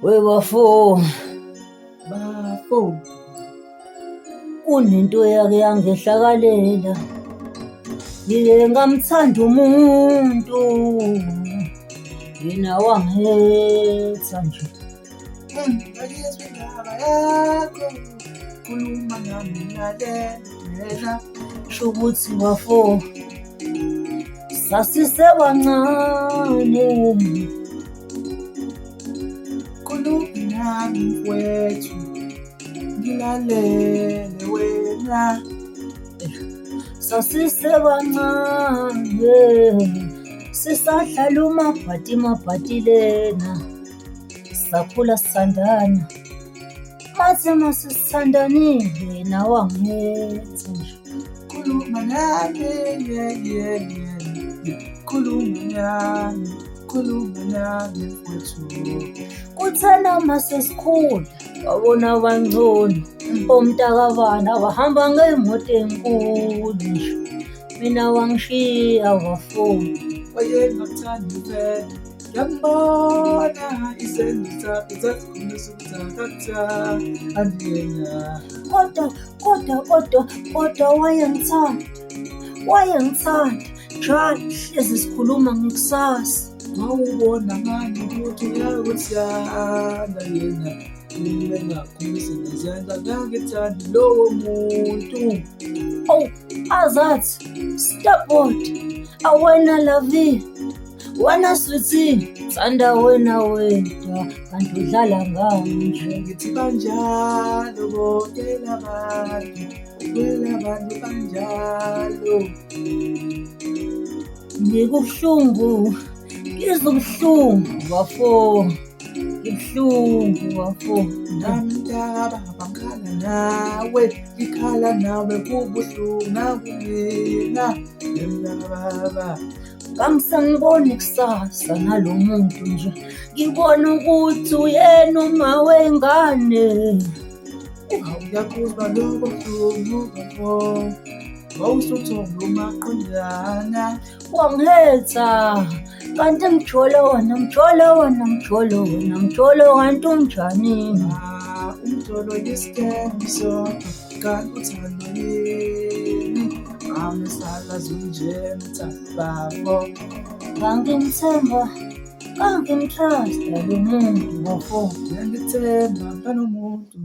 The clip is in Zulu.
Webafo, bafo, kunento yake yangehlakalela, ngike ngamthanda umuntu, yena wangihetha nje. ngayizwa indaba yakho, khuluma nami lalela. Sho ukuthi bafo, sasisebancane, Khuluma nami mfowethu, ngilalele wena. sasisebancane, sisadlala umabhati lena, sakhula sithandana, mathe masisithandanile nawe wangihetha nje. Khuluma nami, khuluma nami mfowethu. Kuthena masesikhula, wabona abangcono, omntakabana bahamba ngemoto enkulu nje. Mina wangishiya wafuna. Wayengathandi vele, ngiyambona izenzo zakhe zazikhombisa ukuthi akathandina. Kodwa wayengithanda, njalo hlezi sikhuluma ngekusasa. Wawubona ngani ukuthi uyakuthanda yena, uma engakhombisi ngezenzo akangithandi lowo muntu. Oh, azathi, stepboard, awena lavi, wena sweetie, thanda wena wedwa, kanti udlala ngami nje. Ngithi banjalo bonke labantu banjalo. Ngikubuhlungu, ngizwa ubuhlungu bafo, ngibuhlungu bafo. Namdaba bangikhala nawe, ngikhala nawe kubuhlungu nakumina emnababa. Kangisangiboni kusasa nalo muntu nje, ngibona ukuthi uyena uma wengane. Awuyakuzwa lobo buhlungu bafo, wawusuthomba umaqondana. Wangihetha, kanti mjolo kanti unjani? Umjolo yisitembu sodwa, kanti uthando yini? Amisala zunjena uthando bafo. Kangimthemba, kangimtrust lo muntu bafo. Ngiyangithemba nganomuntu.